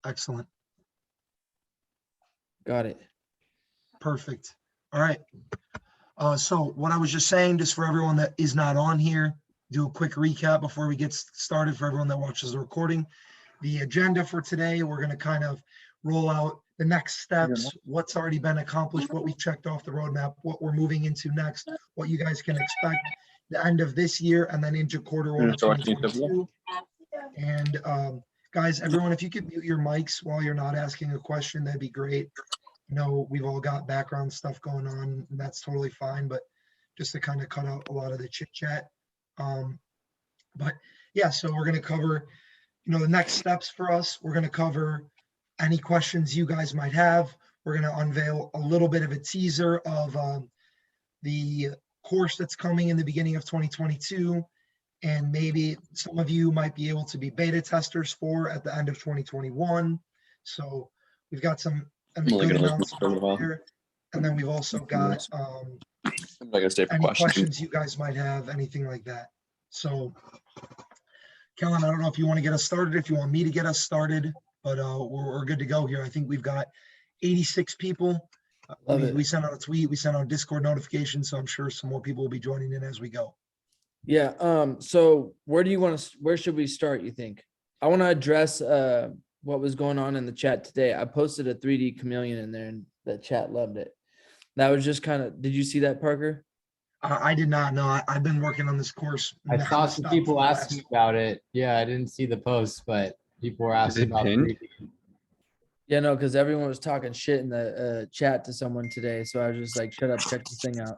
Excellent. Got it. Perfect. All right. So what I was just saying, just for everyone that is not on here, do a quick recap before we get started for everyone that watches the recording. The agenda for today, we're going to kind of roll out the next steps, what's already been accomplished, what we checked off the roadmap, what we're moving into next, what you guys can expect the end of this year, and then into Q1 of 2022. And guys, everyone, if you could mute your mics while you're not asking a question, that'd be great. You know, we've all got background stuff going on, and that's totally fine, but just to kind of cut out a lot of the chit chat. But yeah, so we're going to cover, you know, the next steps for us. We're going to cover any questions you guys might have. We're going to unveil a little bit of a teaser of the course that's coming in the beginning of 2022. And maybe some of you might be able to be beta testers for at the end of 2021. So we've got some good announcements there. And then we've also got any questions you guys might have, anything like that. So Kellen, I don't know if you want to get us started, if you want me to get us started, but we're good to go here. I think we've got 86 people. We sent out a tweet, we sent out a Discord notification, so I'm sure some more people will be joining in as we go. Yeah. So where should we start, you think? I want to address what was going on in the chat today. I posted a 3D chameleon in there and the chat loved it. That was just kind of, did you see that, Parker? I did not know. I've been working on this course. I saw some people asking about it. Yeah, I didn't see the post, but people were asking about 3D. Yeah, no, because everyone was talking shit in the chat to someone today. So I was just like, shut up, check this thing out.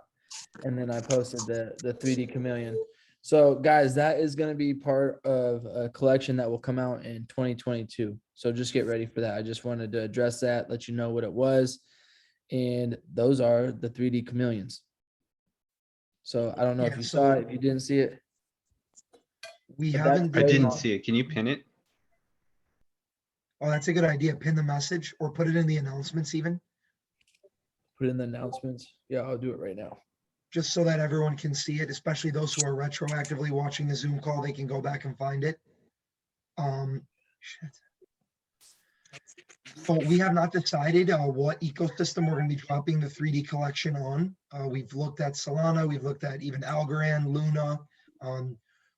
And then I posted the 3D chameleon. So guys, that is going to be part of a collection that will come out in 2022. So just get ready for that. I just wanted to address that, let you know what it was. And those are the 3D chameleons. So I don't know if you saw it, if you didn't see it. I didn't see it. Can you pin it? Oh, that's a good idea. Pin the message or put it in the announcements even. Put it in the announcements. Yeah, I'll do it right now. Just so that everyone can see it, especially those who are retroactively watching the Zoom call, they can go back and find it. So we have not decided what ecosystem we're going to be dropping the 3D collection on. We've looked at Solana, we've looked at even Algorand, Luna,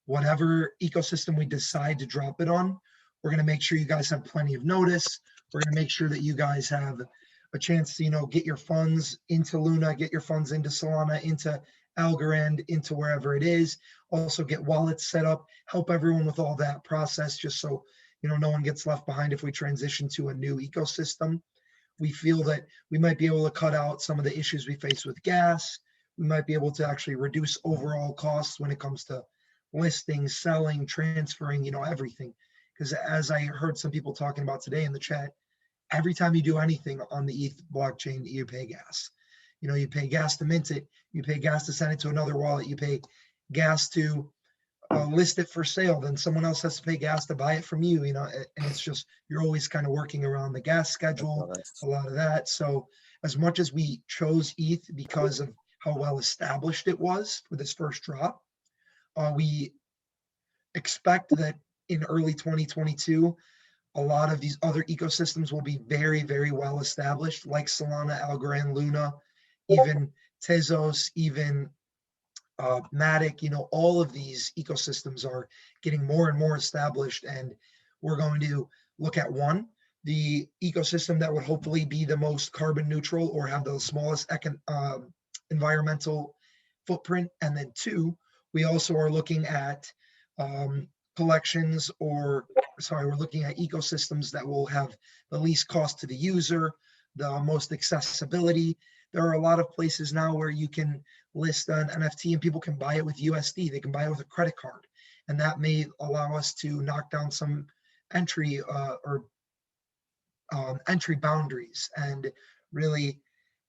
whatever ecosystem we decide to drop it on. We're going to make sure you guys have plenty of notice. We're going to make sure that you guys have a chance to, you know, get your funds into Luna, get your funds into Solana, into Algorand, into wherever it is. Also get wallets set up, help everyone with all that process, just so, you know, no one gets left behind if we transition to a new ecosystem. We feel that we might be able to cut out some of the issues we face with gas. We might be able to actually reduce overall costs when it comes to listing, selling, transferring, you know, everything. Because as I heard some people talking about today in the chat, every time you do anything on the ETH blockchain, you pay gas. You know, you pay gas to mint it, you pay gas to send it to another wallet, you pay gas to list it for sale, then someone else has to pay gas to buy it from you, you know, and it's just, you're always kind of working around the gas schedule, a lot of that. So as much as we chose ETH because of how well established it was with its first drop, we expect that in early 2022, a lot of these other ecosystems will be very, very well established, like Solana, Algorand, Luna, even Tezos, even Matic, you know, all of these ecosystems are getting more and more established, and we're going to look at the ecosystem that would hopefully be the most carbon neutral or have the smallest environmental footprint. And then two, we also are looking at collections we're looking at ecosystems that will have the least cost to the user, the most accessibility. There are a lot of places now where you can list an NFT and people can buy it with USD. They can buy it with a credit card. And that may allow us to knock down some entry entry boundaries and really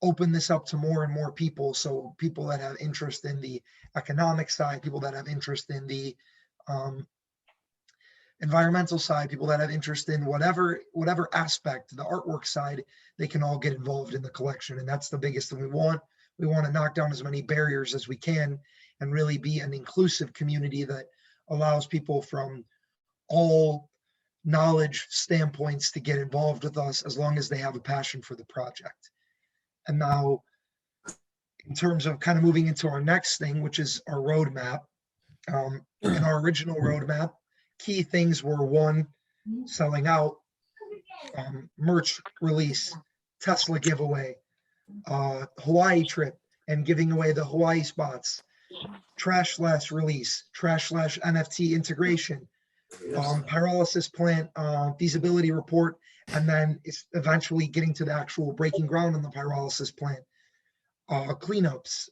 open this up to more and more people. So people that have interest in the economic side, people that have interest in the environmental side, people that have interest in whatever aspect, the artwork side, they can all get involved in the collection. And that's the biggest thing we want. We want to knock down as many barriers as we can and really be an inclusive community that allows people from all knowledge standpoints to get involved with us as long as they have a passion for the project. And now, in terms of kind of moving into our next thing, which is our roadmap, in our original roadmap, key things were: one, selling out, merch release, Tesla giveaway, Hawaii trip and giving away the Hawaii spots, Trash Slash release, Trash Slash NFT integration, pyrolysis plant feasibility report, and then it's eventually getting to the actual breaking ground on the pyrolysis plant, cleanups,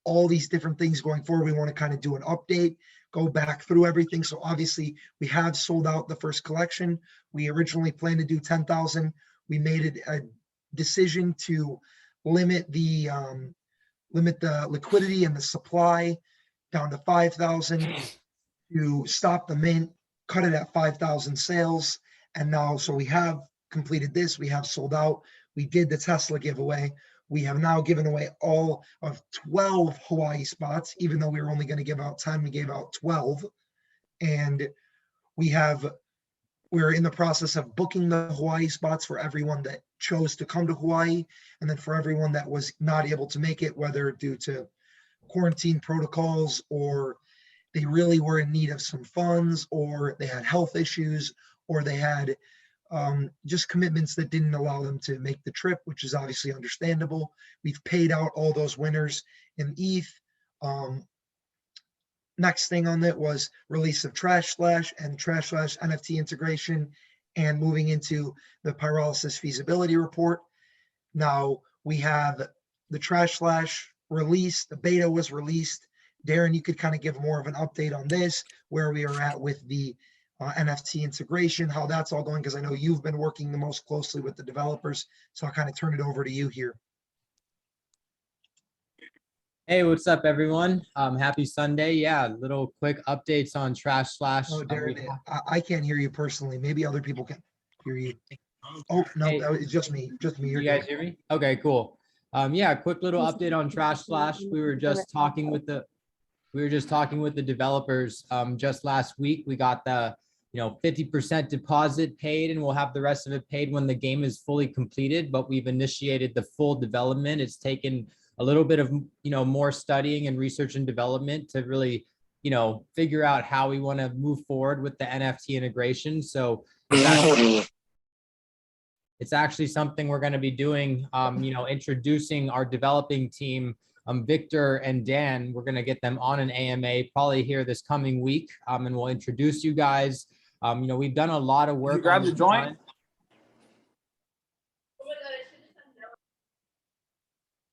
all these different things going forward. We want to kind of do an update, go back through everything. So obviously we have sold out the first collection. We originally planned to do 10,000. We made it a decision to limit the liquidity and the supply down to 5,000, to stop the mint, cut it at 5,000 sales. And now, so we have completed this, we have sold out. We did the Tesla giveaway. We have now given away all of 12 Hawaii spots, even though we were only going to give out 10, we gave out 12. And we're in the process of booking the Hawaii spots for everyone that chose to come to Hawaii. And then for everyone that was not able to make it, whether due to quarantine protocols, or they really were in need of some funds, or they had health issues, or they had just commitments that didn't allow them to make the trip, which is obviously understandable. We've paid out all those winners in ETH. Next thing on that was release of Trash Slash and Trash Slash NFT integration, and moving into the pyrolysis feasibility report. Now we have the Trash Slash release, the beta was released. Darren, you could kind of give more of an update on this, where we are at with the NFT integration, how that's all going, because I know you've been working the most closely with the developers. So I'll kind of turn it over to you here. Hey, what's up, everyone? Happy Sunday. Yeah, little quick updates on Trash Slash. Oh, Darren, I can't hear you personally. Maybe other people can hear you. Oh, no, Hey, it's just me. Just me. You're you guys good. hear me? Okay, cool. Yeah, quick little update on Trash Slash. We were just talking with the developers just last week. We got the 50% deposit paid, and we'll have the rest of it paid when the game is fully completed. But we've initiated the full development. It's taken a little bit of more studying and research and development to really figure out how we want to move forward with the NFT integration. So it's actually something we're going to be doing, introducing our developing team, Victor and Dan. We're going to get them on an AMA probably here this coming week, and we'll introduce you guys. We've done a lot of work. Grab the joint.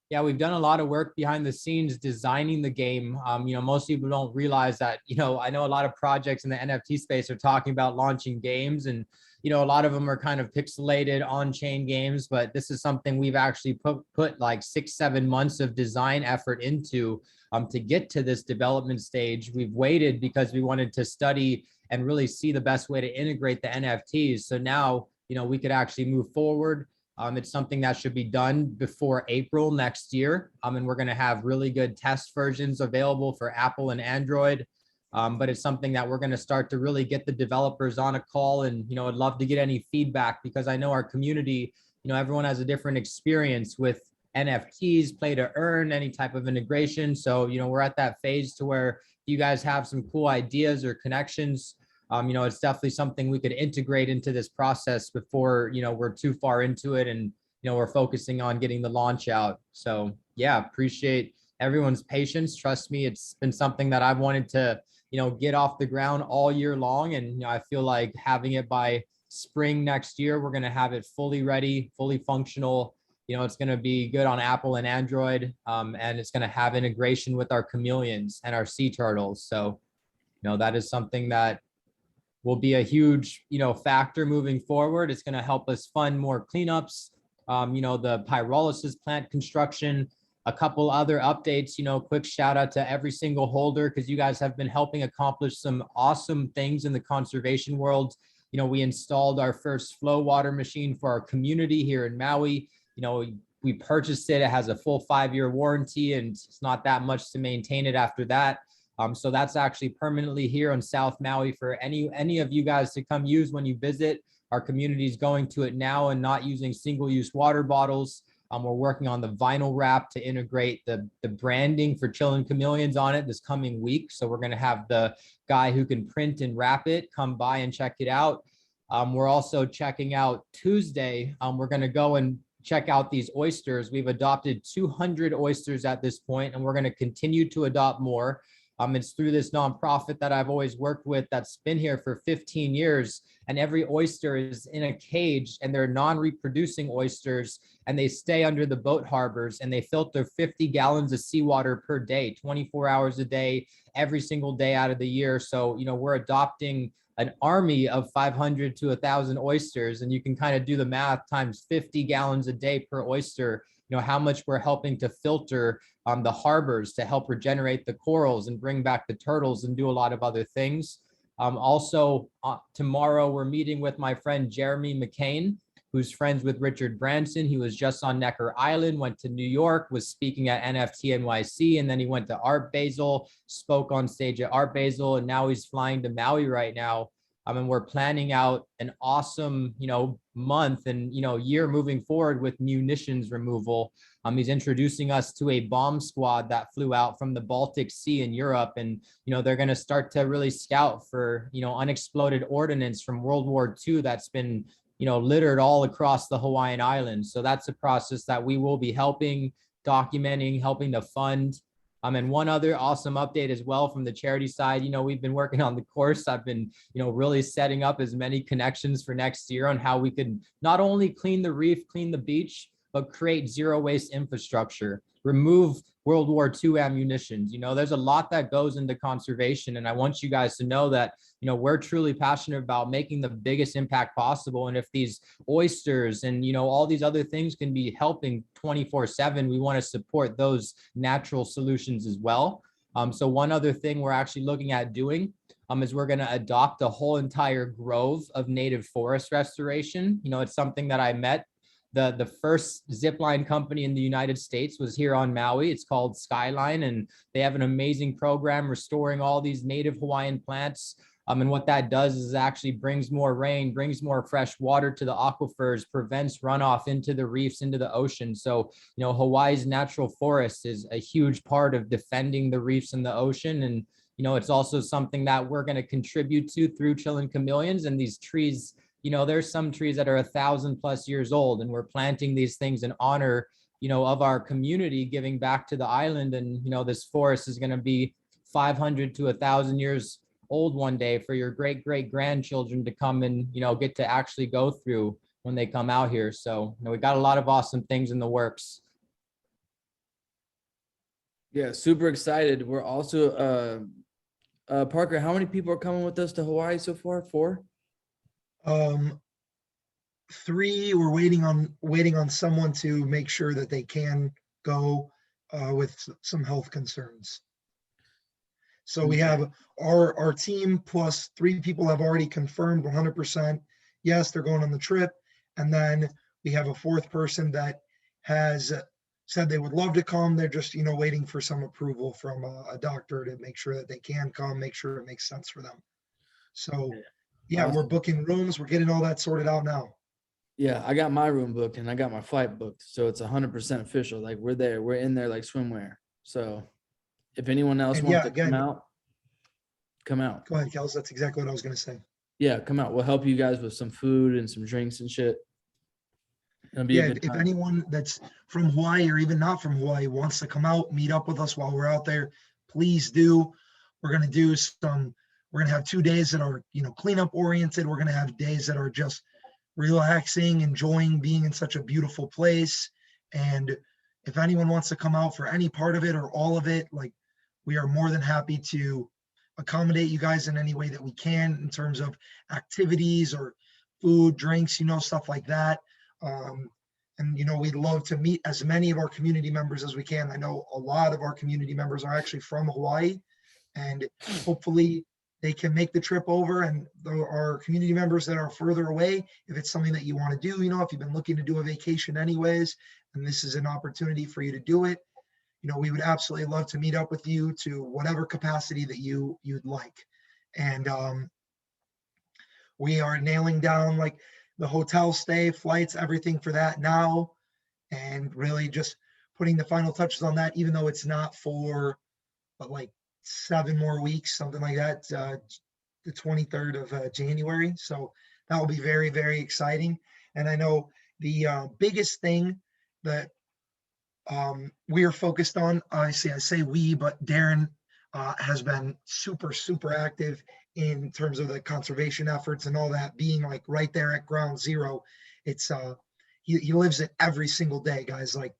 Yeah, we've done a lot of work behind the scenes designing the game. Most people don't realize that, I know a lot of projects in the NFT space are talking about launching games, and, a lot of them are kind of pixelated on-chain games, but this is something we've actually put like 6-7 months of design effort into to get to this development stage. We've waited because we wanted to study and really see the best way to integrate the NFTs. So now, we could actually move forward. It's something that should be done before April next year. And we're going to have really good test versions available for Apple and Android. But it's something that we're going to start to really get the developers on a call. And, I'd love to get any feedback, because I know our community, everyone has a different experience with NFTs, play to earn, any type of integration. So, we're at that phase to where you guys have some cool ideas or connections. It's definitely something we could integrate into this process before, we're too far into it, and, we're focusing on getting the launch out. So yeah, appreciate everyone's patience. Trust me, it's been something that I've wanted to, get off the ground all year long. And, I feel like having it by spring next year, we're going to have it fully ready, fully functional. It's going to be good on Apple and Android, and it's going to have integration with our chameleons and our sea turtles. So, that is something that will be a huge, factor moving forward. It's going to help us fund more cleanups, the pyrolysis plant construction, a couple other updates. Quick shout out to every single holder, because you guys have been helping accomplish some awesome things in the conservation world. We installed our first flow water machine for our community here in Maui. We purchased it. It has a full 5-year warranty, and it's not that much to maintain it after that. So that's actually permanently here on South Maui for any of you guys to come use when you visit. Our community is going to it now and not using single-use water bottles. We're working on the vinyl wrap to integrate the branding for Chillin' Chameleons on it this coming week. So we're going to have the guy who can print and wrap it come by and check it out. We're also checking out Tuesday. We're going to go and check out these oysters. We've adopted 200 oysters at this point, and we're going to continue to adopt more. It's through this nonprofit that I've always worked with that's been here for 15 years. And every oyster is in a cage, and they're non-reproducing oysters, and they stay under the boat harbors, and they filter 50 gallons of seawater per day, 24 hours a day, every single day out of the year. So, we're adopting an army of 500 to 1,000 oysters, and you can kind of do the math times 50 gallons a day per oyster, how much we're helping to filter the harbors to help regenerate the corals and bring back the turtles and do a lot of other things. Also, tomorrow we're meeting with my friend Jeremy McCain, who's friends with Richard Branson. He was just on Necker Island, went to New York, was speaking at NFT NYC, and then he went to Art Basel, spoke on stage at Art Basel, and now he's flying to Maui right now. And we're planning out an awesome, month and, year moving forward with munitions removal. He's introducing us to a bomb squad that flew out from the Baltic Sea in Europe. And, they're going to start to really scout for, unexploded ordnance from World War II that's been, littered all across the Hawaiian Islands. So that's a process that we will be helping, documenting, helping to fund. And one other awesome update as well from the charity side, we've been working on the course. I've been, really setting up as many connections for next year on how we could not only clean the reef, clean the beach, but create zero waste infrastructure, remove World War II ammunitions. There's a lot that goes into conservation. And I want you guys to know that, we're truly passionate about making the biggest impact possible. And if these oysters and, all these other things can be helping 24/7, we want to support those natural solutions as well. So one other thing we're actually looking at doing is we're going to adopt a whole entire grove of native forest restoration. It's something that I met. The first zipline company in the United States was here on Maui. It's called Skyline, and they have an amazing program restoring all these native Hawaiian plants. And what that does is actually brings more rain, brings more fresh water to the aquifers, prevents runoff into the reefs, into the ocean. So, Hawaii's natural forest is a huge part of defending the reefs and the ocean. And, it's also something that we're going to contribute to through Chillin' Chameleons. And these trees, there's some trees that are 1,000+ years old, and we're planting these things in honor, of our community, giving back to the island. And, this forest is going to be 500 to 1,000 years old one day for your great grandchildren to come and, get to actually go through when they come out here. So, we got a lot of awesome things in the works. Yeah, super excited. We're also, Parker, how many people are coming with us to Hawaii so far? 4? 3. We're waiting on someone to make sure that they can go with some health concerns. So we have our team plus 3 people have already confirmed 100%. Yes, they're going on the trip. And then we have a 4th person that has said they would love to come. They're just, waiting for some approval from a doctor to make sure that they can come, make sure it makes sense for them. So yeah, Awesome. We're booking rooms. We're getting all that sorted out now. Yeah, I got my room booked and I got my flight booked. So it's 100% official. Like we're there. We're in there like swimwear. So if anyone else And wants yeah, to come again- out, come out. Go ahead, Kels. That's exactly what I was going to say. Yeah, come out. We'll help you guys with some food and some drinks and shit. It'll be a Yeah, good if time. anyone that's from Hawaii or even not from Hawaii wants to come out, meet up with us while we're out there, please do. We're going to have 2 days that are, cleanup oriented. We're going to have days that are just relaxing, enjoying being in such a beautiful place. And if anyone wants to come out for any part of it or all of it, like we are more than happy to accommodate you guys in any way that we can in terms of activities or food, drinks, stuff like that. And we'd love to meet as many of our community members as we can. I know a lot of our community members are actually from Hawaii, and hopefully they can make the trip over. And our community members that are further away, if it's something that you want to do, if you've been looking to do a vacation anyways, and this is an opportunity for you to do it, we would absolutely love to meet up with you to whatever capacity that you'd like. And we are nailing down like the hotel stay, flights, everything for that now, and really just putting the final touches on that, even though it's not for but like 7 more weeks, something like that, the 23rd of January. So that will be very, very exciting. And I know the biggest thing that we are focused on, obviously I say we, but Darren has been super, super active in terms of the conservation efforts and all that, being like right there at ground zero. It's he lives it every single day, guys. Like,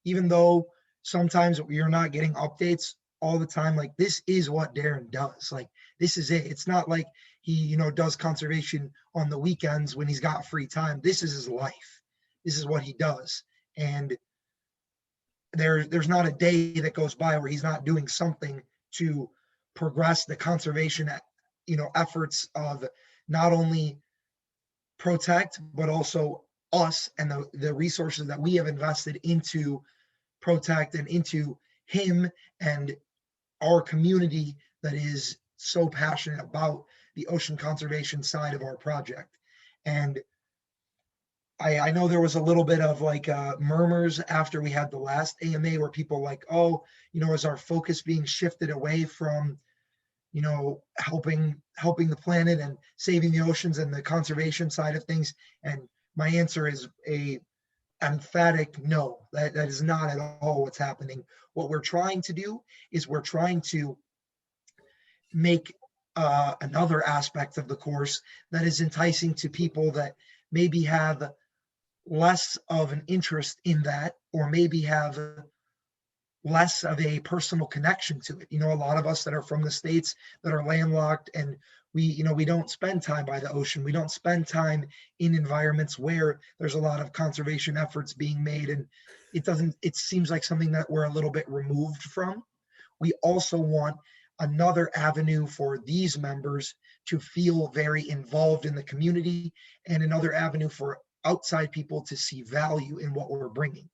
even though sometimes you're not getting updates all the time, like this is what Darren does. Like, this is it. It's not like he, does conservation on the weekends when he's got free time. This is his life. This is what he does. And there's not a day that goes by where he's not doing something to progress the conservation, efforts of not only Protect, but also us and the resources that we have invested into Protect and into him and our community that is so passionate about the ocean conservation side of our project. And I know there was a little bit of like murmurs after we had the last AMA where people like, oh, is our focus being shifted away from, helping the planet and saving the oceans and the conservation side of things? And my answer is a emphatic no. That is not at all what's happening. What we're trying to do is we're trying to make another aspect of the course that is enticing to people that maybe have less of an interest in that, or maybe have less of a personal connection to it. A lot of us that are from the States that are landlocked, and we don't spend time by the ocean. We don't spend time in environments where there's a lot of conservation efforts being made. And it seems like something that we're a little bit removed from. We also want another avenue for these members to feel very involved in the community, and another avenue for outside people to see value in what we're bringing.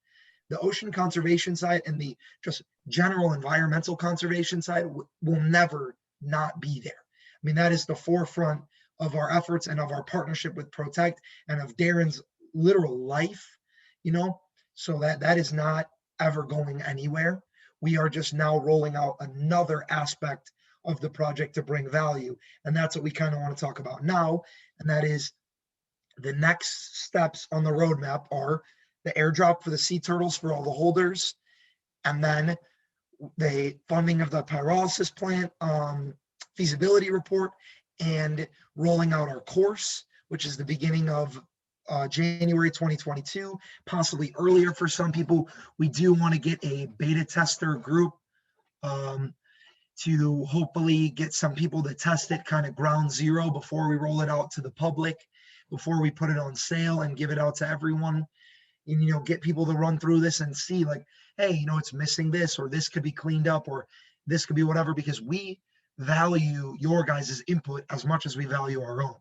The ocean conservation side and the just general environmental conservation side will never not be there. I mean, that is the forefront of our efforts and of our partnership with Protect and of Darren's literal life, so that is not ever going anywhere. We are just now rolling out another aspect of the project to bring value. And that's what we kind of want to talk about now. And that is the next steps on the roadmap are the airdrop for the sea turtles for all the holders, and then the funding of the pyrolysis plant feasibility report, and rolling out our course, which is the beginning of January 2022, possibly earlier for some people. We do want to get a beta tester group to hopefully get some people to test it kind of ground zero before we roll it out to the public, before we put it on sale and give it out to everyone. And get people to run through this and see like, hey, it's missing this, or this could be cleaned up, or this could be whatever, because we value your guys' input as much as we value our own.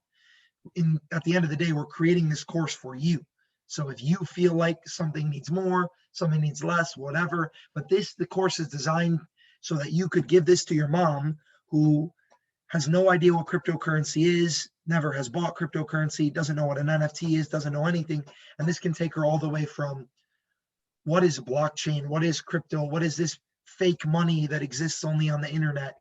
At the end of the day, we're creating this course for you. So if you feel like something needs more, something needs less, whatever, but the course is designed so that you could give this to your mom who has no idea what cryptocurrency is, never has bought cryptocurrency, doesn't know what an NFT is, doesn't know anything. And this can take her all the way from what is blockchain, what is crypto, what is this fake money that exists only on the internet,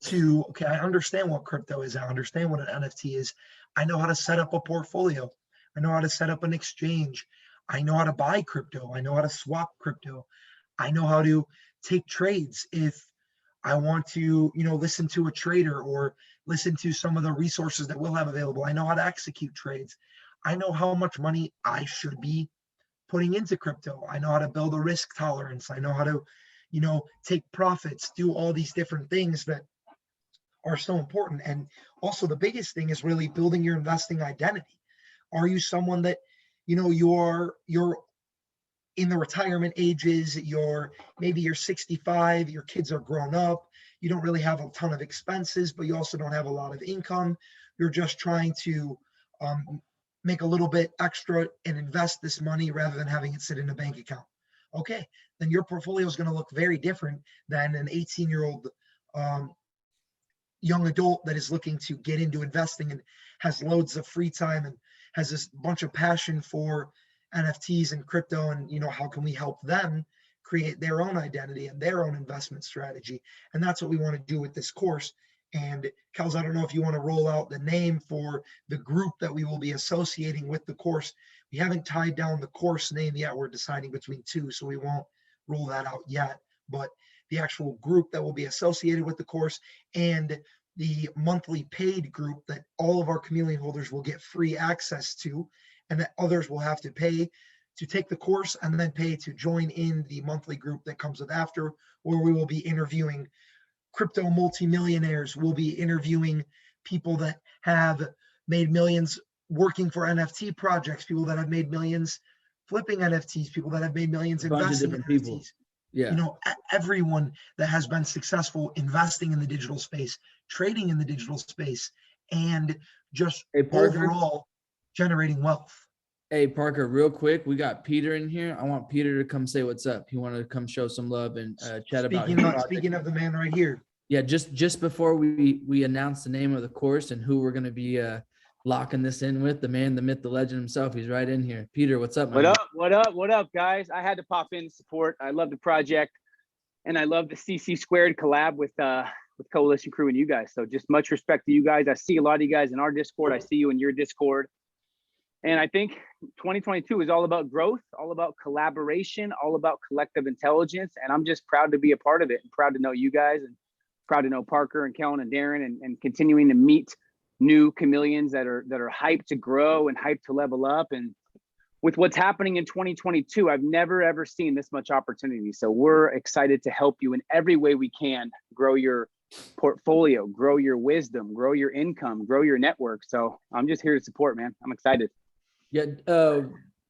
to, okay, I understand what crypto is, I understand what an NFT is, I know how to set up a portfolio, I know how to set up an exchange, I know how to buy crypto, I know how to swap crypto, I know how to take trades if I want to, listen to a trader or listen to some of the resources that we'll have available. I know how to execute trades. I know how much money I should be putting into crypto. I know how to build a risk tolerance. I know how to, take profits, do all these different things that are so important. And also the biggest thing is really building your investing identity. Are you someone that, you're in the retirement ages, maybe you're 65, your kids are grown up, you don't really have a ton of expenses, but you also don't have a lot of income. You're just trying to make a little bit extra and invest this money rather than having it sit in a bank account. Okay, then your portfolio is going to look very different than an 18-year-old young adult that is looking to get into investing and has loads of free time and has this bunch of passion for NFTs and crypto. And, how can we help them create their own identity and their own investment strategy? And that's what we want to do with this course. And Kels, I don't know if you want to roll out the name for the group that we will be associating with the course. We haven't tied down the course name yet. We're deciding between two, so we won't roll that out yet. But the actual group that will be associated with the course and the monthly paid group that all of our chameleon holders will get free access to, and that others will have to pay to take the course and then pay to join in the monthly group that comes with after, where we will be interviewing crypto multimillionaires. We'll be interviewing people that have made millions working for NFT projects, people that have made millions flipping NFTs, people that have made millions A bunch of investing in different people. NFTs. Yeah. Everyone that has been successful investing in the digital space, trading in the digital space, and just Hey, Parker. overall generating wealth. Hey, Parker, real quick, we got Peter in here. I want Peter to come say what's up. He wanted to come show some love and chat about his project. Speaking of the man right here. Yeah, just before we announce the name of the course and who we're going to be locking this in with, the man, the myth, the legend himself, he's right in here. Peter, what's up, man? What up, guys? I had to pop in to support. I love the project, and I love the CC Squared collab with Coalition Crew and you guys. So just much respect to you guys. I see a lot of you guys in our Discord. I see you in your Discord. And I think 2022 is all about growth, all about collaboration, all about collective intelligence. And I'm just proud to be a part of it and proud to know you guys and proud to know Parker and Kellen and Darren and continuing to meet new chameleons that are hyped to grow and hyped to level up. And with what's happening in 2022, I've never, ever seen this much opportunity. So we're excited to help you in every way we can grow your portfolio, grow your wisdom, grow your income, grow your network. So I'm just here to support, man. I'm excited. Yeah.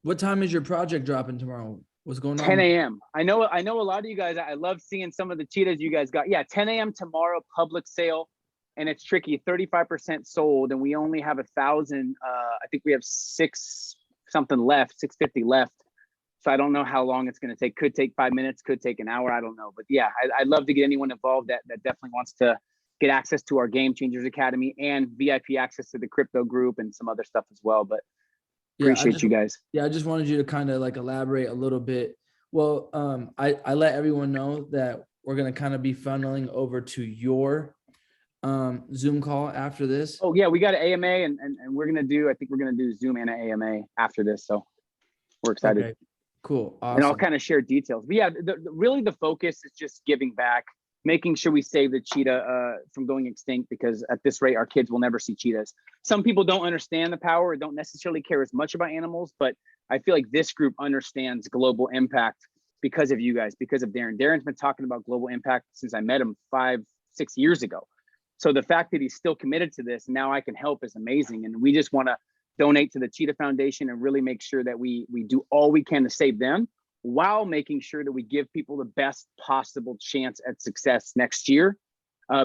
What time is your project dropping tomorrow? What's going on? 10 a.m. I know a lot of you guys, I love seeing some of the cheetahs you guys got. Yeah, 10 a.m. tomorrow, public sale. And it's tricky, 35% sold. And we only have 1,000. I think we have 650 left. So I don't know how long it's going to take. Could take 5 minutes, could take an hour. I don't know. But yeah, I'd love to get anyone involved that definitely wants to get access to our Game Changers Academy and VIP access to the crypto group and some other stuff as well. But appreciate you guys. Yeah, I just wanted you to kind of like elaborate a little bit. Well, I let everyone know that we're going to kind of be funneling over to your Zoom call after this. Oh yeah, we got an AMA and we're going to do, I think we're going to do Zoom and an AMA after this. So we're excited. Okay, cool. Awesome. And I'll kind of share details. But yeah, really the focus is just giving back, making sure we save the cheetah from going extinct, because at this rate, our kids will never see cheetahs. Some people don't understand the power or don't necessarily care as much about animals, but I feel like this group understands global impact because of you guys, because of Darren. Darren's been talking about global impact since I met him 5-6 years ago. So the fact that he's still committed to this, and now I can help, is amazing. And we just want to donate to the Cheetah Foundation and really make sure that we do all we can to save them, while making sure that we give people the best possible chance at success next year,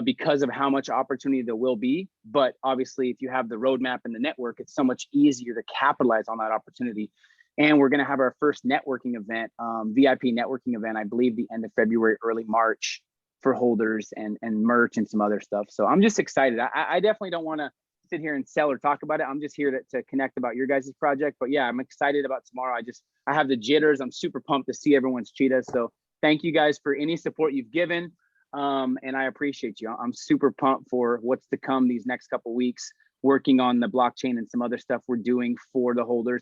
because of how much opportunity there will be. But obviously, if you have the roadmap and the network, it's so much easier to capitalize on that opportunity. And we're going to have our first networking event, VIP networking event, I believe the end of February, early March, for holders and merch and some other stuff. So I'm just excited. I definitely don't want to sit here and sell or talk about it. I'm just here to connect about your guys' project. But yeah, I'm excited about tomorrow. I have the jitters. I'm super pumped to see everyone's cheetahs. So thank you guys for any support you've given. And I appreciate you. I'm super pumped for what's to come these next couple of weeks, working on the blockchain and some other stuff we're doing for the holders.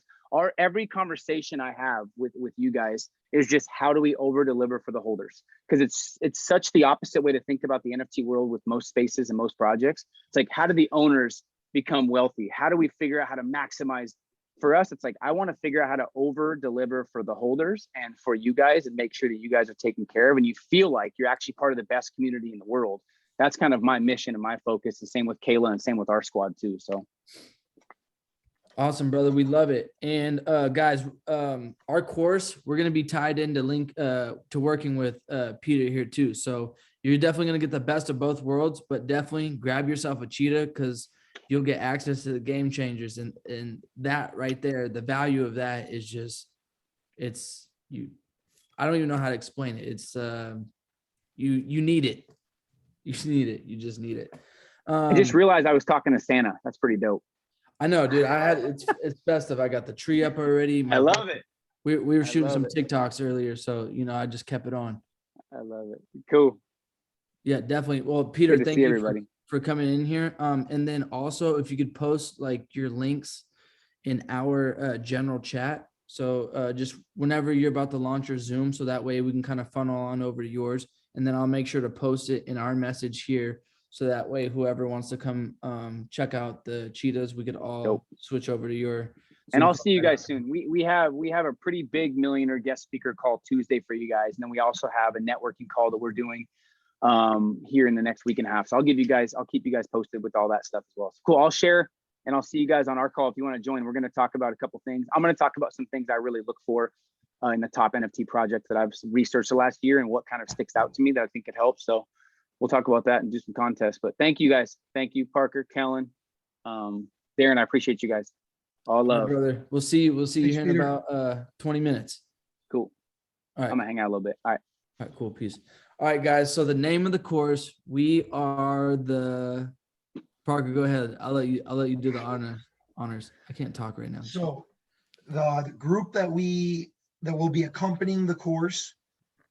Every conversation I have with you guys is just, how do we over deliver for the holders? Because it's such the opposite way to think about the NFT world with most spaces and most projects. It's like, how do the owners become wealthy? How do we figure out how to maximize? For us, it's like, I want to figure out how to over deliver for the holders and for you guys, and make sure that you guys are taken care of and you feel like you're actually part of the best community in the world. That's kind of my mission and my focus. The same with Kayla and same with our squad too. So awesome, brother. We love it. And guys, our course, we're going to be tied into link to working with Peter here too. So you're definitely going to get the best of both worlds, but definitely grab yourself a cheetah, because you'll get access to the Game Changers. And that right there, the value of that is just, I don't even know how to explain it. It's you need it. You need it. You just need it. I just realized I was talking to Santa. That's pretty dope. I know, dude. It's festive. I got the tree up already. I love it. We were I shooting love some it. TikToks earlier, so I just kept it on. I love it. Cool. Yeah, definitely. Well, Peter, Good to thank see you everybody. for coming in here. And then also if you could post like your links in our general chat. So just whenever you're about to launch your Zoom, so that way we can kind of funnel on over to yours, and then I'll make sure to post it in our message here. So that way, whoever wants to come check out the cheetahs, we could all Dope. switch over to your. And Zoom I'll see you call. guys soon. We have a pretty big millionaire guest speaker call Tuesday for you guys. And then we also have a networking call that we're doing here in the next week and a half. So I'll keep you guys posted with all that stuff as well. So cool. I'll share, and I'll see you guys on our call if you want to join. We're going to talk about a couple things. I'm going to talk about some things I really look for in the top NFT projects that I've researched the last year and what kind of sticks out to me that I think could help. So we'll talk about that and do some contests. But thank you guys. Thank you, Parker, Kellen, Darren. I appreciate you guys. All All right, love. brother. We'll see you Thanks, here in Peter. about 20 minutes. Cool. All right. I'm gonna hang out a little bit. All right. All right, cool. Peace. All right, guys. So the name of the course, we are the Parker. Go ahead. I'll let you do the honors. I can't talk right now. So the group that will be accompanying the course,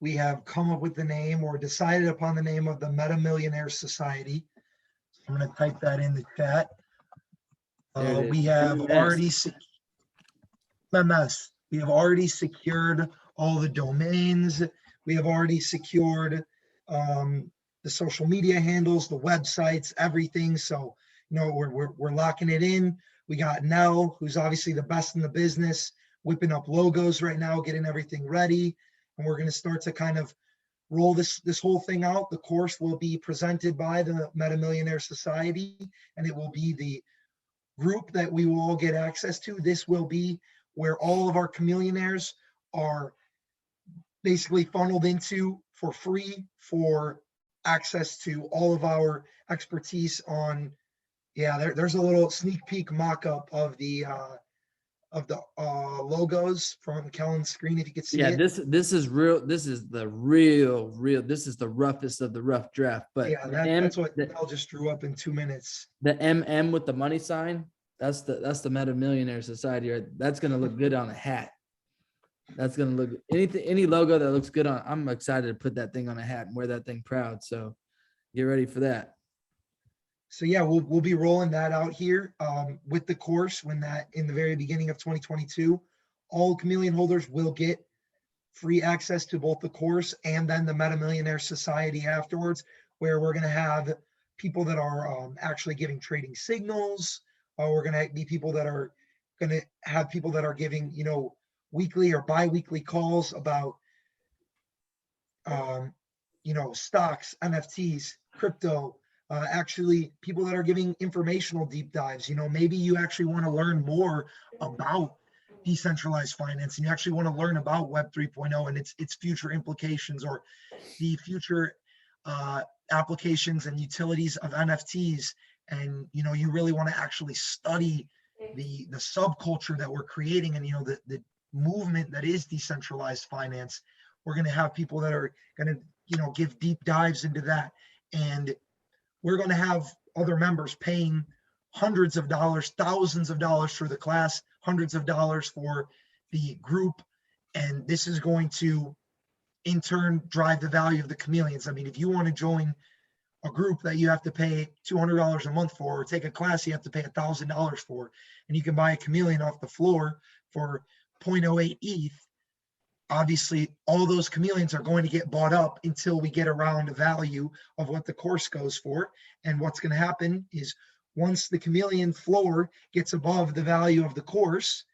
we have come up with the name or decided upon the name of the Meta Millionaire Society. I'm going to type that in the chat. There it is. We have MMS. already MMS. We have already secured all the domains. We have already secured the social media handles, the websites, everything. So, we're locking it in. We got Nell, who's obviously the best in the business, whipping up logos right now, getting everything ready. And we're going to start to kind of roll this whole thing out. The course will be presented by the Meta Millionaire Society, and it will be the group that we will all get access to. This will be where all of our chameleonaires are basically funneled into for free for access to all of our expertise on. There's a little sneak peek mock-up of the logos from Kellen's screen, if you could see it. This is real. This is the real. This is the roughest of the rough draft. But That's what Mel just drew up in 2 minutes. The MM with the money sign, that's the Meta Millionaire Society. Right? That's gonna look good on a hat. That's gonna look any logo that looks good on. I'm excited to put that thing on a hat and wear that thing proud. So get ready for that. So we'll be rolling that out here with the course when that in the very beginning of 2022, all chameleon holders will get free access to both the course and then the Meta Millionaire Society afterwards, where we're going to have people that are actually giving trading signals. We're going to be people that are going to have people that are giving, weekly or bi-weekly calls about, stocks, NFTs, crypto. Actually, people that are giving informational deep dives. Maybe you actually want to learn more about decentralized finance, and you actually want to learn about Web 3.0 and its future implications, or the future applications and utilities of NFTs. And you really want to actually study the subculture that we're creating, and the movement that is decentralized finance. We're going to have people that are going to give deep dives into that, and we're going to have other members paying hundreds of dollars, thousands of dollars for the class, hundreds of dollars for the group. And this is going to, in turn, drive the value of the chameleons. I mean, if you want to join a group that you have to pay $200 a month for, or take a class you have to pay $1,000 for, and you can buy a chameleon off the floor for 0.08 ETH, obviously all those chameleons are going to get bought up until we get around the value of what the course goes for. And what's going to happen is once the chameleon floor gets above the value of the course,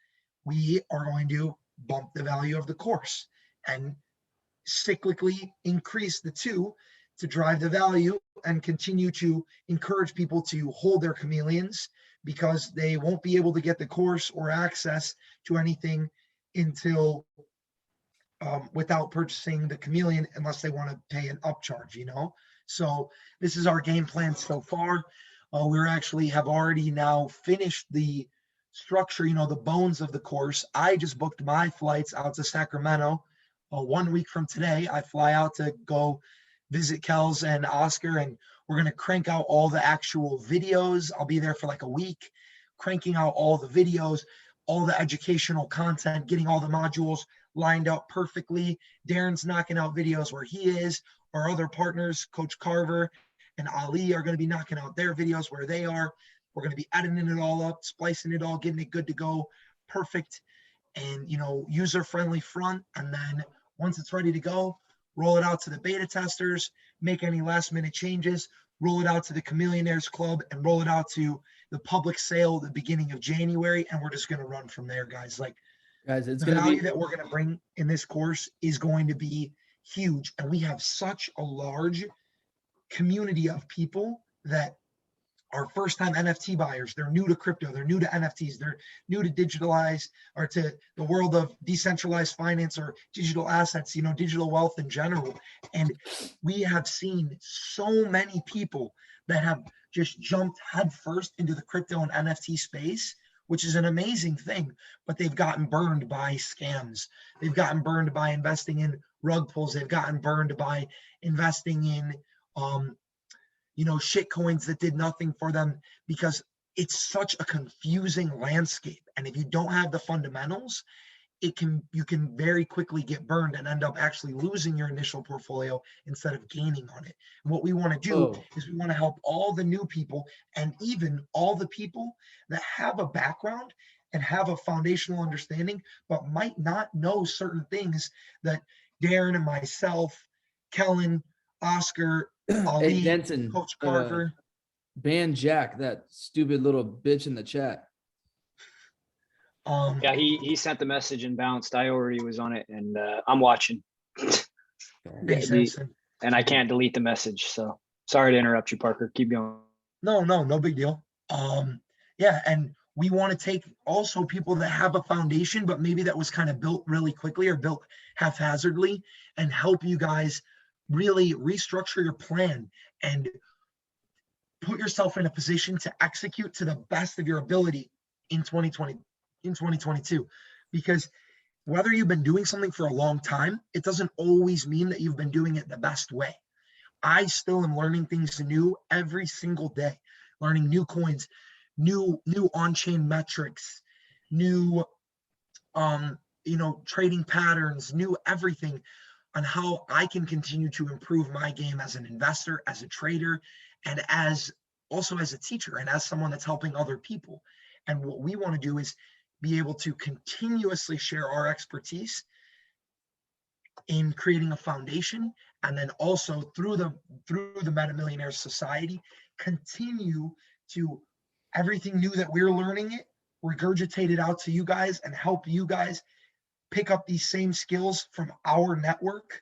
we are going to bump the value of the course and cyclically increase the two to drive the value and continue to encourage people to hold their chameleons, because they won't be able to get the course or access to anything until without purchasing the chameleon, unless they want to pay an upcharge, So this is our game plan so far. We're actually have already now finished the structure, the bones of the course. I just booked my flights out to Sacramento 1 week from today, I fly out to go visit Kels and Oscar, and we're going to crank out all the actual videos. I'll be there for like a week, cranking out all the videos, all the educational content, getting all the modules lined up perfectly. Darren's knocking out videos where he is. Our other partners, Coach Carver and Ali, are going to be knocking out their videos where they are. We're going to be editing it all up, splicing it all, getting it good to go, perfect, and user-friendly front. And then once it's ready to go, roll it out to the beta testers, make any last-minute changes, roll it out to the Chameleonaires Club, and roll it out to the public sale at the beginning of January. And we're just going to run from there, guys. Like, Guys, it's the gonna value be that we're going to bring in this course is going to be huge. And we have such a large community of people that are first-time NFT buyers. They're new to crypto. They're new to NFTs. They're new to digitalized or to the world of decentralized finance or digital assets, digital wealth in general. And we have seen so many people that have just jumped headfirst into the crypto and NFT space, which is an amazing thing, but they've gotten burned by scams. They've gotten burned by investing in rug pulls. They've gotten burned by investing in, shit coins that did nothing for them, because it's such a confusing landscape. And if you don't have the fundamentals, you can very quickly get burned and end up actually losing your initial portfolio instead of gaining on it. And what we want to do is we want to help all the new people, and even all the people that have a background and have a foundational understanding, but might not know certain things that Darren and myself, Kellen, Oscar, Ali, Hey, Denton, Coach Carver. ban Jack, that stupid little bitch in the chat. Yeah, he sent the message and bounced. I already was on it, and I'm watching. Makes sense. And I can't delete the message, so sorry to interrupt you, Parker. Keep going. No big deal. Yeah, and we want to take also people that have a foundation, but maybe that was kind of built really quickly or built haphazardly, and help you guys really restructure your plan and put yourself in a position to execute to the best of your ability in 2022. Because whether you've been doing something for a long time, it doesn't always mean that you've been doing it the best way. I still am learning things new every single day, learning new coins, new on-chain metrics, new trading patterns, new everything on how I can continue to improve my game as an investor, as a trader, and also as a teacher, and as someone that's helping other people. And what we want to do is be able to continuously share our expertise in creating a foundation, and then also through the Meta Millionaires Society, continue to everything new that we're learning it, regurgitate it out to you guys, and help you guys pick up these same skills from our network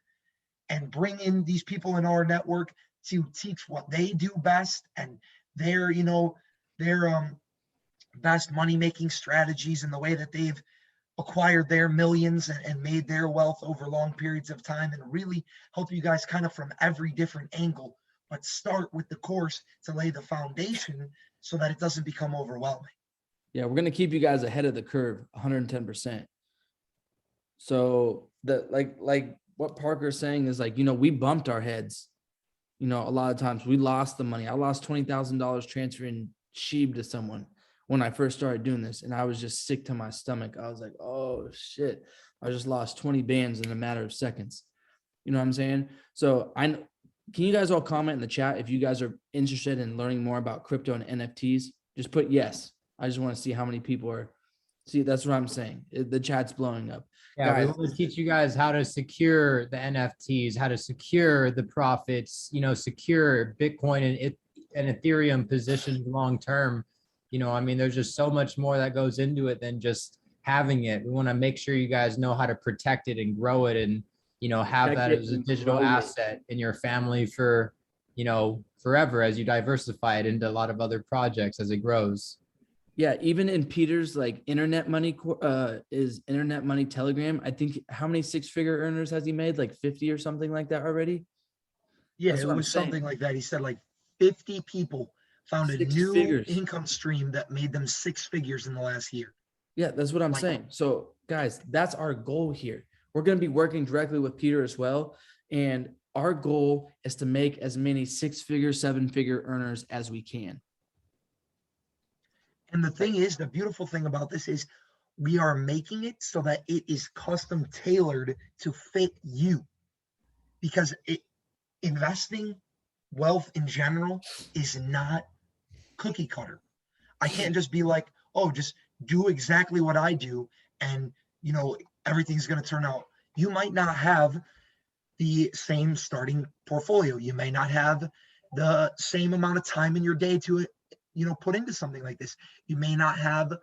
and bring in these people in our network to teach what they do best and their best money-making strategies and the way that they've acquired their millions and made their wealth over long periods of time, and really help you guys kind of from every different angle, but start with the course to lay the foundation so that it doesn't become overwhelming. Yeah, we're gonna keep you guys ahead of the curve, 110%. So like what Parker's saying is we bumped our heads. A lot of times we lost the money. I lost $20,000 transferring Sheeb to someone when I first started doing this, and I was just sick to my stomach. I was like, oh shit, I just lost 20 bands in a matter of seconds. You know what I'm saying? So can you guys all comment in the chat if you guys are interested in learning more about crypto and NFTs? Just put yes. I just want to see how many people are. See, that's what I'm saying. The chat's blowing up. Yeah, Guys, we want to teach you guys how to secure the NFTs, how to secure the profits, secure Bitcoin and Ethereum positions long-term. There's just so much more that goes into it than just having it. We want to make sure you guys know how to protect it and grow it, and, have that as a digital asset in your family for, forever, as you diversify it into a lot of other projects as it grows. Yeah, even in Peter's internet money is internet money Telegram. I think how many six-figure earners has he made? 50 or something like that already? Yeah, That's it what was I'm saying. something like that. He said 50 people found a Six new figures. income stream that made them 6 figures in the last year. Yeah, that's what I'm saying. So guys, that's our goal here. we're going to be working directly with Peter as well. And our goal is to make as many 6-figure, 7-figure earners as we can. And the thing is, the beautiful thing about this is we are making it so that it is custom tailored to fit you, because investing wealth in general is not cookie cutter. I can't just be like, oh, just do exactly what I do and everything's going to turn out. You might not have the same starting portfolio. You may not have the same amount of time in your day to put into something like this. You may not have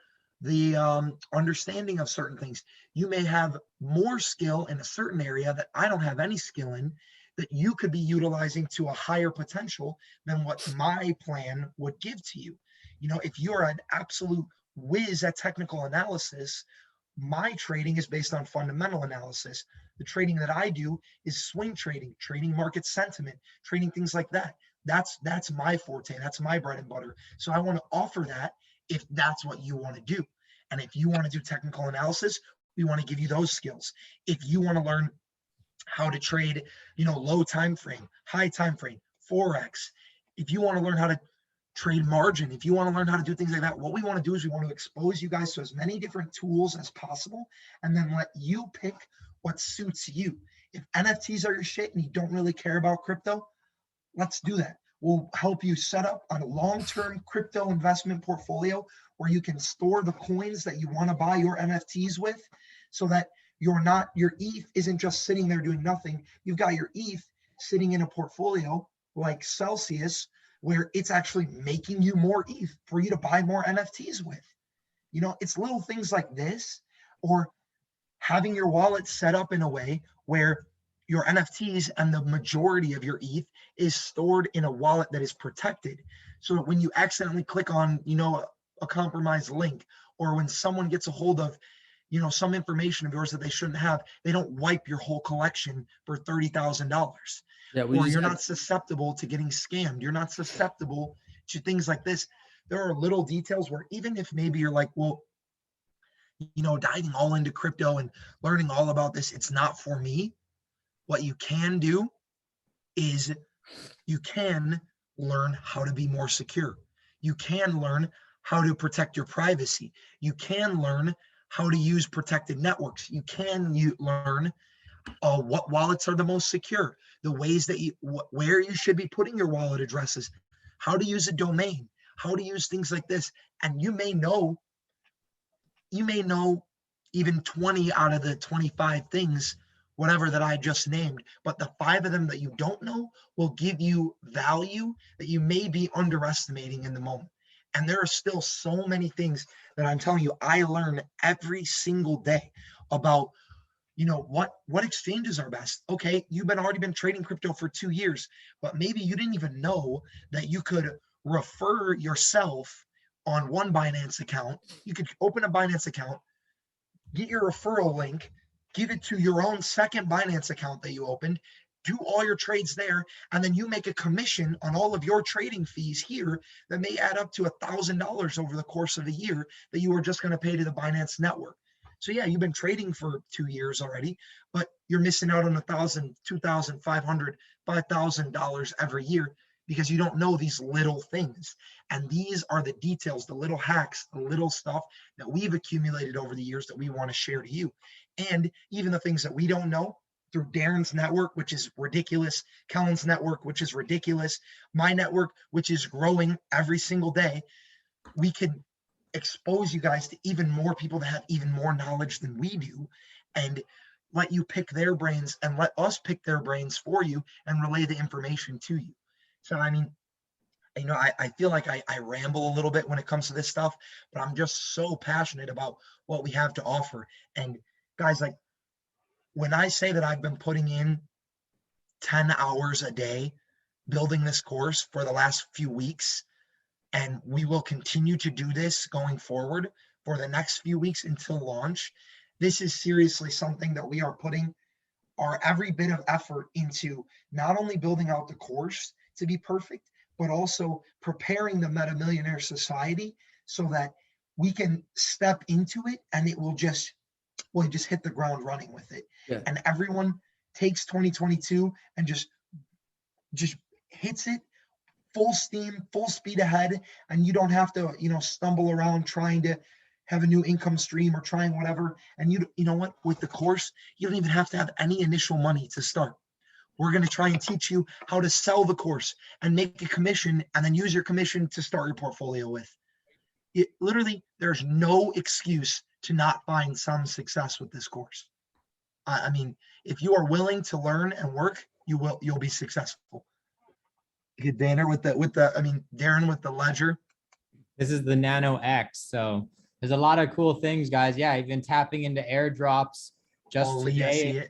the understanding of certain things. You may have more skill in a certain area that I don't have any skill in, that you could be utilizing to a higher potential than what my plan would give to you. If you're an absolute whiz at technical analysis, my trading is based on fundamental analysis. The trading that I do is swing trading, trading market sentiment, trading things like that. That's my forte. That's my bread and butter. So I want to offer that if that's what you want to do. And if you want to do technical analysis, we want to give you those skills. If you want to learn how to trade, low time frame, high time frame, Forex, if you want to learn how to trade margin, if you want to learn how to do things like that, what we want to do is we want to expose you guys to as many different tools as possible, and then let you pick what suits you. If NFTs are your shit and you don't really care about crypto, let's do that. We'll help you set up a long-term crypto investment portfolio where you can store the coins that you want to buy your NFTs with, so that your ETH isn't just sitting there doing nothing. You've got your ETH sitting in a portfolio like Celsius, where it's actually making you more ETH for you to buy more NFTs with. It's little things like this, or having your wallet set up in a way where your NFTs and the majority of your ETH is stored in a wallet that is protected. So that when you accidentally click on, a compromised link, or when someone gets a hold of, some information of yours that they shouldn't have, they don't wipe your whole collection for $30,000. Yeah, Or you're not susceptible to getting scammed. You're not susceptible to things like this. There are little details where even if maybe you're like, well, diving all into crypto and learning all about this, it's not for me. What you can do is you can learn how to be more secure. You can learn how to protect your privacy. You can learn how to use protected networks. You can learn what wallets are the most secure, the ways that where you should be putting your wallet addresses, how to use a domain, how to use things like this. And you may know even 20 out of the 25 things, whatever that I just named, but the 5 of them that you don't know will give you value that you may be underestimating in the moment. And there are still so many things that I'm telling you, I learn every single day about, what exchanges are best. Okay, you've already been trading crypto for 2 years, but maybe you didn't even know that you could refer yourself on one Binance account. You could open a Binance account, get your referral link, give it to your own second Binance account that you opened, do all your trades there, and then you make a commission on all of your trading fees here that may add up to $1,000 over the course of a year that you were just going to pay to the Binance network. So yeah, you've been trading for 2 years already, but you're missing out on $1,000, $2,000, $500, $5,000 every year because you don't know these little things. And these are the details, the little hacks, the little stuff that we've accumulated over the years that we want to share to you. And even the things that we don't know through Darren's network, which is ridiculous, Kellen's network, which is ridiculous, my network, which is growing every single day, we can expose you guys to even more people that have even more knowledge than we do, and let you pick their brains and let us pick their brains for you and relay the information to you. So, I mean, I feel like I ramble a little bit when it comes to this stuff, but I'm just so passionate about what we have to offer. And guys, like, when I say that I've been putting in 10 hours a day building this course for the last few weeks, and we will continue to do this going forward for the next few weeks until launch, this is seriously something that we are putting our every bit of effort into, not only building out the course to be perfect, but also preparing the Meta Millionaire Society so that we can step into it and it will just well, he just hit the ground running with it. Yeah. And everyone takes 2022 and just hits it full steam, full speed ahead. And you don't have to, stumble around trying to have a new income stream or trying whatever. And you know what, with the course, you don't even have to have any initial money to start. We're going to try and teach you how to sell the course and make a commission and then use your commission to start your portfolio with. Literally, there's no excuse to not find some success with this course. I mean, if you are willing to learn and work, you'll be successful. Darren with the Ledger. This is the Nano X. So there's a lot of cool things, guys. Yeah, I've been tapping into airdrops just today.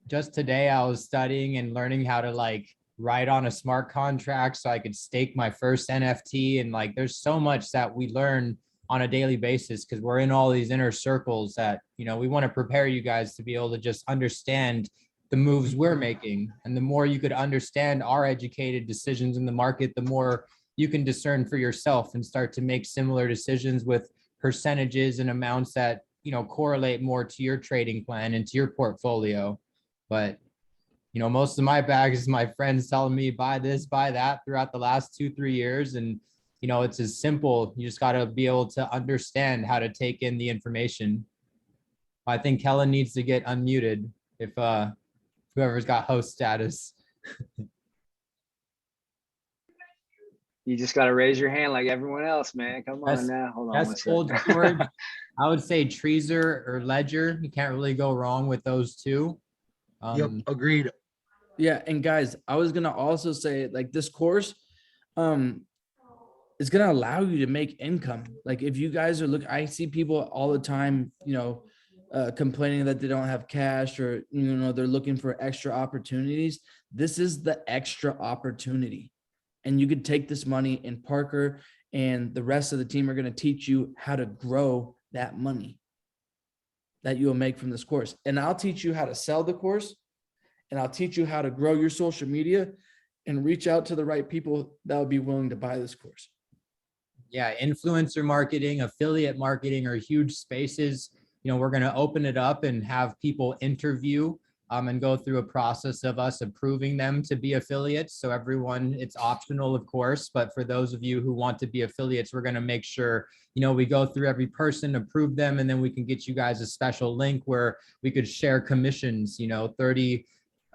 Just today, I was studying and learning how to like write on a smart contract so I could stake my first NFT. And like, there's so much that we learn on a daily basis because we're in all these inner circles that, we want to prepare you guys to be able to just understand the moves we're making. And the more you could understand our educated decisions in the market, the more you can discern for yourself and start to make similar decisions with percentages and amounts that, correlate more to your trading plan and to your portfolio. But, most of my bag is my friends telling me buy this, buy that throughout the last 2-3 years. And, it's as simple. You just got to be able to understand how to take in the information. I think Kellen needs to get unmuted if whoever's got host status. You just got to raise your hand like everyone else, man. Come on now. Hold on. That's old George. I would say Trezor or Ledger. You can't really go wrong with those two. Yep, agreed. Yeah, and guys, I was gonna also say like this course, is gonna allow you to make income. Like if you guys are I see people all the time, complaining that they don't have cash or they're looking for extra opportunities. This is the extra opportunity, and you could take this money, and Parker and the rest of the team are gonna teach you how to grow that money that you will make from this course. And I'll teach you how to sell the course, and I'll teach you how to grow your social media and reach out to the right people that would be willing to buy this course. Yeah, influencer marketing, affiliate marketing are huge spaces. We're going to open it up and have people interview and go through a process of us approving them to be affiliates. So everyone, it's optional, of course, but for those of you who want to be affiliates, we're going to make sure, we go through every person, approve them, and then we can get you guys a special link where we could share commissions, 30,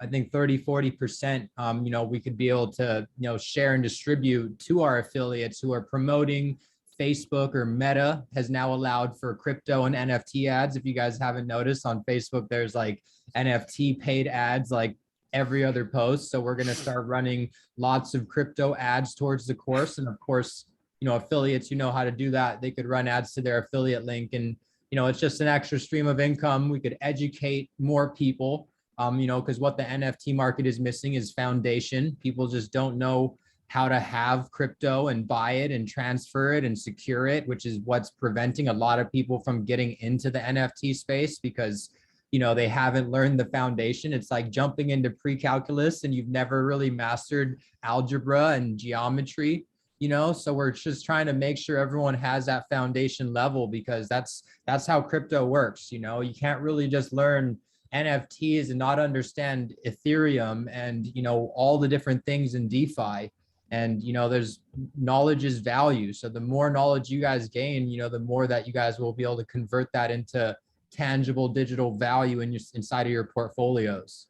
40%, we could be able to, share and distribute to our affiliates who are promoting. Facebook or Meta has now allowed for crypto and NFT ads. If you guys haven't noticed, on Facebook, there's like NFT paid ads like every other post. So we're going to start running lots of crypto ads towards the course. And of course, affiliates, how to do that. They could run ads to their affiliate link, and, it's just an extra stream of income. We could educate more people, because what the NFT market is missing is foundation. People just don't know how to have crypto and buy it and transfer it and secure it, which is what's preventing a lot of people from getting into the NFT space because, they haven't learned the foundation. It's like jumping into pre-calculus and you've never really mastered algebra and geometry, so we're just trying to make sure everyone has that foundation level because that's how crypto works. You can't really just learn NFTs and not understand Ethereum and, all the different things in DeFi. And, there's knowledge is value. So the more knowledge you guys gain, the more that you guys will be able to convert that into tangible digital value inside of your portfolios.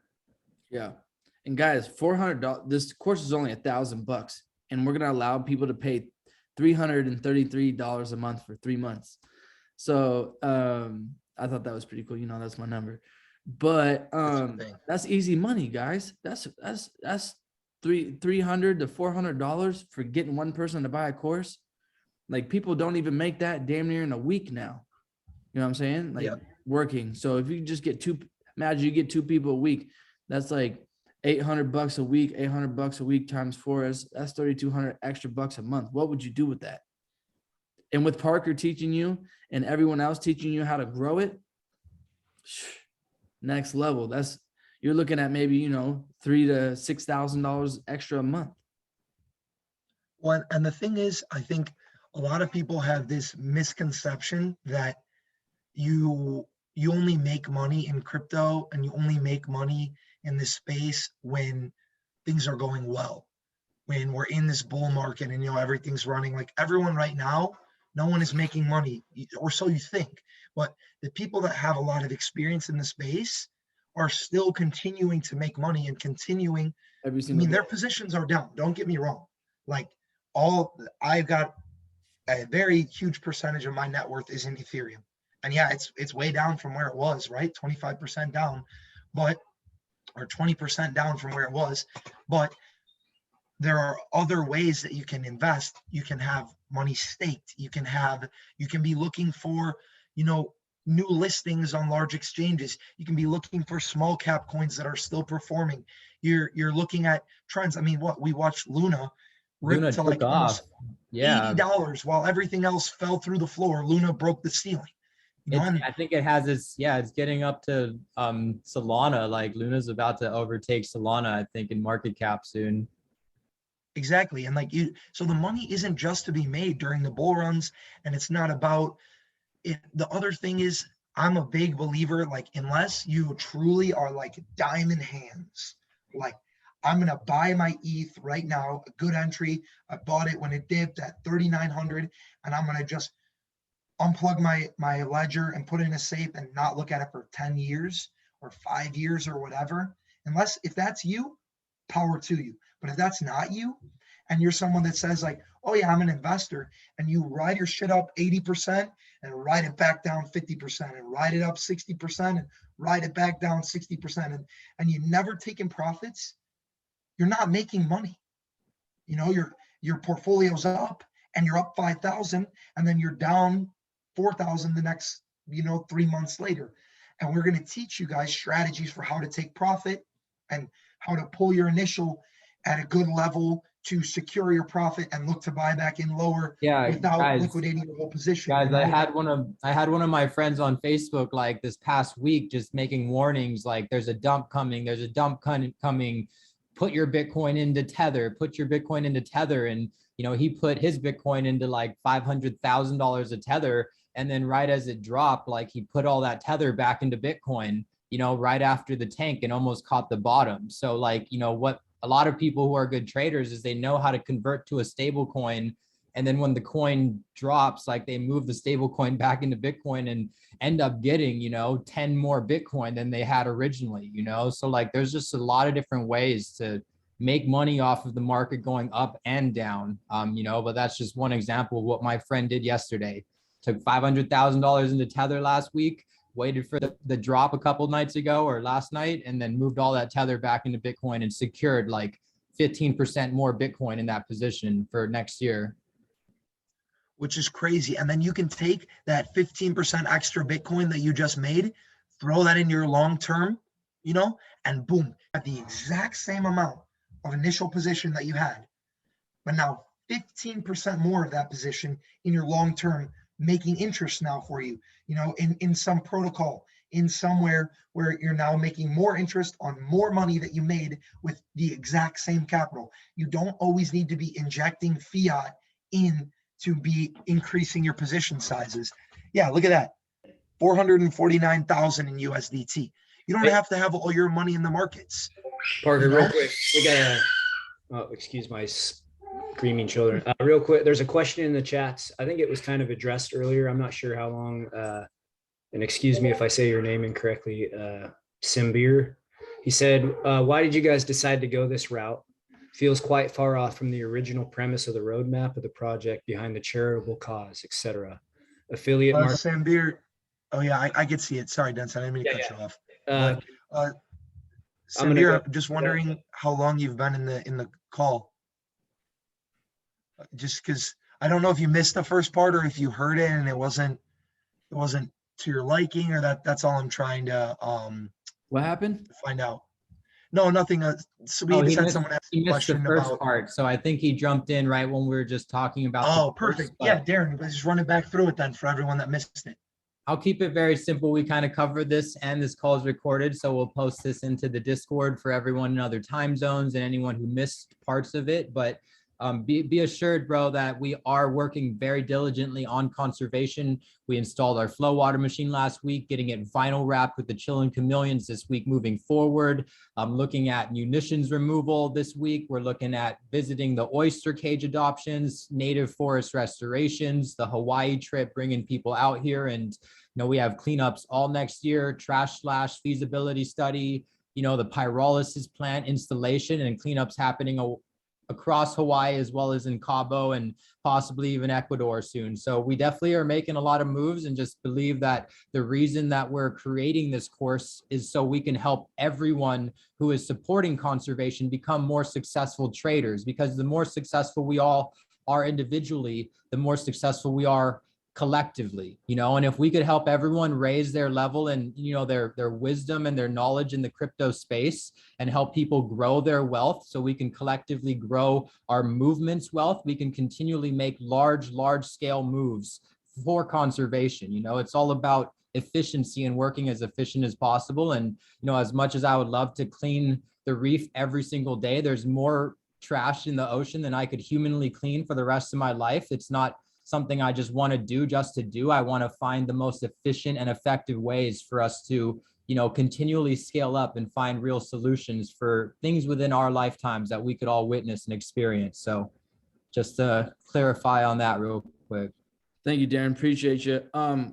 Yeah. And guys, $400, this course is only $1,000, and we're going to allow people to pay $333 a month for 3 months. So I thought that was pretty cool. That's my number. But that's easy money, guys. That's $300 to $400 for getting one person to buy a course. Like people don't even make that damn near in a week now. You know what I'm saying? Like working. So if you just get imagine you get 2 people a week, that's like $800 a week, $800 a week times 4 that's $3,200 extra bucks a month. What would you do with that? And with Parker teaching you and everyone else teaching you how to grow it, next level. You're looking at maybe, $3,000 to $6,000 extra a month. Well, and the thing is, I think a lot of people have this misconception that you you only make money in crypto and you only make money in this space when things are going well, when we're in this bull market and, everything's running. Like everyone right now, no one is making money, or so you think. But the people that have a lot of experience in the space are still continuing to make money and continuing. Every I single mean, their day. positions are down. Don't get me wrong. Like I've got a very huge percentage of my net worth is in Ethereum. And yeah, it's way down from where it was, right? 25% down, or 20% down from where it was. But there are other ways that you can invest. You can have money staked. You can be looking for, new listings on large exchanges. You can be looking for small cap coins that are still performing. You're looking at trends. I mean, we watched Luna rip Luna to like took off. almost Yeah. $80 while everything else fell through the floor. Luna broke the ceiling. I think it has it's getting up to Solana. Like Luna's about to overtake Solana, I think, in market cap soon. Exactly. And so the money isn't just to be made during the bull runs, and it's not about it. The other thing is, I'm a big believer, like, unless you truly are like diamond hands, like I'm going to buy my ETH right now, a good entry. I bought it when it dipped at 3,900, and I'm going to just unplug my ledger and put it in a safe and not look at it for 10 years or 5 years or whatever. If that's you, power to you. But if that's not you, and you're someone that says like, oh yeah, I'm an investor, and you ride your shit up 80% and ride it back down 50% and ride it up 60% and ride it back down 60%, and you never taking profits, you're not making money. Your portfolio's up and you're up 5,000, and then you're down 4,000 the next, 3 months later. And we're going to teach you guys strategies for how to take profit and how to pull your initial at a good level to secure your profit and look to buy back in lower without liquidating your whole position. Guys, I had one of my friends on Facebook like this past week just making warnings like there's a dump coming, coming. Put your Bitcoin into Tether, and he put his Bitcoin into like $500,000 of Tether, and then right as it dropped, like he put all that Tether back into Bitcoin, right after the tank, and almost caught the bottom. So like, what a lot of people who are good traders is they know how to convert to a stable coin. And then when the coin drops, like they move the stable coin back into Bitcoin and end up getting, 10 more Bitcoin than they had originally, So like, there's just a lot of different ways to make money off of the market going up and down, but that's just one example of what my friend did yesterday. Took $500,000 into Tether last week, waited for the drop a couple nights ago or last night, and then moved all that Tether back into Bitcoin and secured like 15% more Bitcoin in that position for next year. Which is crazy. And then you can take that 15% extra Bitcoin that you just made, throw that in your long-term, and boom, at the exact same amount of initial position that you had, but now 15% more of that position in your long-term, making interest now for you, in some protocol, in somewhere where you're now making more interest on more money that you made with the exact same capital. You don't always need to be injecting fiat in to be increasing your position sizes. Yeah, look at that. 449,000 in USDT. You don't have to have all your money in the markets. Parker, real quick, we gotta, excuse my screaming children. Real quick, there's a question in the chats. I think it was kind of addressed earlier. I'm not sure how long, and excuse me if I say your name incorrectly, Simbir. He said, why did you guys decide to go this route? Feels quite far off from the original premise of the roadmap of the project behind the charitable cause, etc. Affiliate market. Sambir, oh yeah, I could see it. Sorry, Denson, I didn't mean to cut you off. Sambir, I'm just wondering how long you've been in the call. Just because I don't know if you missed the first part or if you heard it and it wasn't to your liking, or that's all I'm trying to What happened? find out. No, nothing. He said someone asked he a missed the question first about part, so I think he jumped in right when we were just talking about. Oh, perfect. Yeah, Darren, let's just run it back through it then for everyone that missed it. I'll keep it very simple. We kind of covered this, and this call is recorded, so we'll post this into the Discord for everyone in other time zones and anyone who missed parts of it. But Be assured, bro, that we are working very diligently on conservation. We installed our flow water machine last week, getting it vinyl wrapped with the Chillin' Chameleons this week moving forward. Looking at munitions removal this week. We're looking at visiting the oyster cage adoptions, native forest restorations, the Hawaii trip, bringing people out here. And, we have cleanups all next year, trash slash feasibility study, the pyrolysis plant installation and cleanups happening across Hawaii as well as in Cabo and possibly even Ecuador soon. So we definitely are making a lot of moves, and just believe that the reason that we're creating this course is so we can help everyone who is supporting conservation become more successful traders, because the more successful we all are individually, the more successful we are collectively, and if we could help everyone raise their level and, their wisdom and their knowledge in the crypto space, and help people grow their wealth so we can collectively grow our movement's wealth, we can continually make large scale moves for conservation. It's all about efficiency and working as efficient as possible. And, as much as I would love to clean the reef every single day, there's more trash in the ocean than I could humanly clean for the rest of my life. It's not something I just want to do just to do. I want to find the most efficient and effective ways for us to, continually scale up and find real solutions for things within our lifetimes that we could all witness and experience. So just to clarify on that real quick. Thank you, Darren. Appreciate you.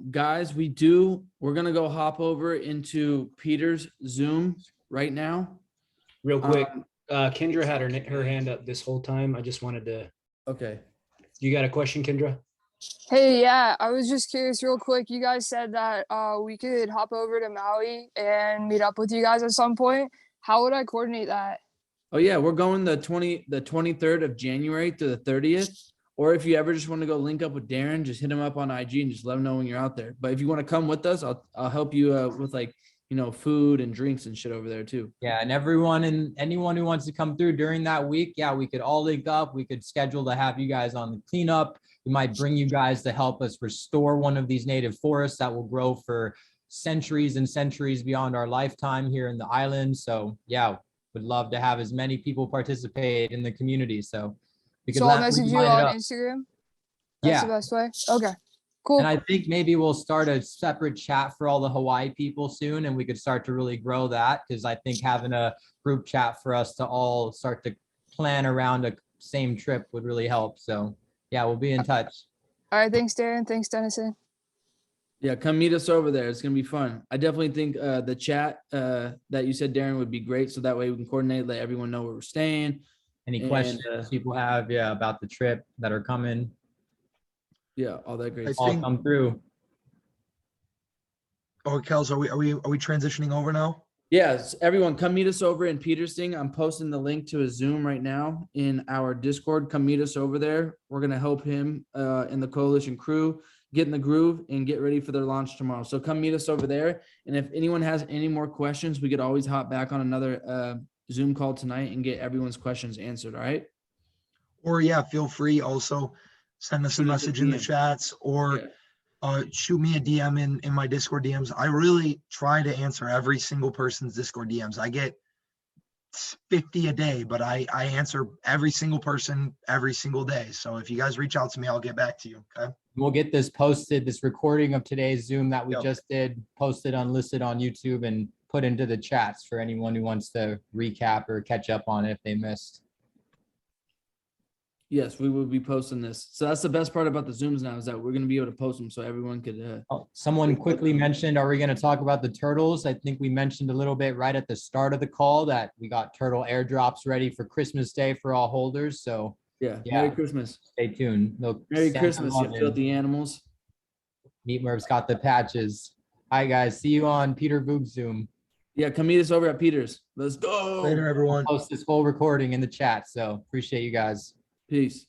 Guys, we're going to go hop over into Peter's Zoom right now. Real quick, Kendra had her hand up this whole time. I just wanted to. Okay. You got a question, Kendra? Hey, yeah, I was just curious real quick. You guys said that we could hop over to Maui and meet up with you guys at some point. How would I coordinate that? Oh yeah, we're going the 23rd of January to the 30th. Or if you ever just want to go link up with Darren, just hit him up on IG and just let him know when you're out there. But if you want to come with us, I'll help you with food and drinks and shit over there too. Yeah, and anyone who wants to come through during that week, yeah, we could all link up. We could schedule to have you guys on the cleanup. We might bring you guys to help us restore one of these native forests that will grow for centuries and centuries beyond our lifetime here in the island. So yeah, would love to have as many people participate in the community. So we could I'll message you on Instagram. That's the best way. Okay. Cool. And I think maybe we'll start a separate chat for all the Hawaii people soon, and we could start to really grow that, because I think having a group chat for us to all start to plan around a same trip would really help. So yeah, we'll be in touch. All right. Thanks, Darren. Thanks, Dennison. Yeah, come meet us over there. It's going to be fun. I definitely think the chat that you said, Darren, would be great. So that way we can coordinate, let everyone know where we're staying. Any questions people have, about the trip that are coming. Yeah, all that great All come through. Oh, Kels, are we transitioning over now? Yes, everyone come meet us over in Peter's thing. I'm posting the link to a Zoom right now in our Discord. Come meet us over there. We're going to help him and the coalition crew get in the groove and get ready for their launch tomorrow. So come meet us over there. And if anyone has any more questions, we could always hop back on another Zoom call tonight and get everyone's questions answered. All right. Or yeah, feel free also send us a message in the chats, or shoot me a DM in my Discord DMs. I really try to answer every single person's Discord DMs. I get 50 a day, but I answer every single person every single day. So if you guys reach out to me, I'll get back to you. Okay. We'll get this posted, this recording of today's Zoom that we just did, posted unlisted on YouTube and put into the chats for anyone who wants to recap or catch up on it if they missed. Yes, we will be posting this. So that's the best part about the Zooms now, is that we're going to be able to post them so everyone could. Someone quickly mentioned, are we going to talk about the turtles? I think we mentioned a little bit right at the start of the call that we got turtle airdrops ready for Christmas Day for all holders. So yeah. Merry Christmas. Stay tuned. Merry Christmas, you filthy animals. Meat Merv's got the patches. Hi guys, see you on Peter Boog Zoom. Yeah, come meet us over at Peter's. Let's go. Later, everyone. I'll post this whole recording in the chat. So appreciate you guys. Peace.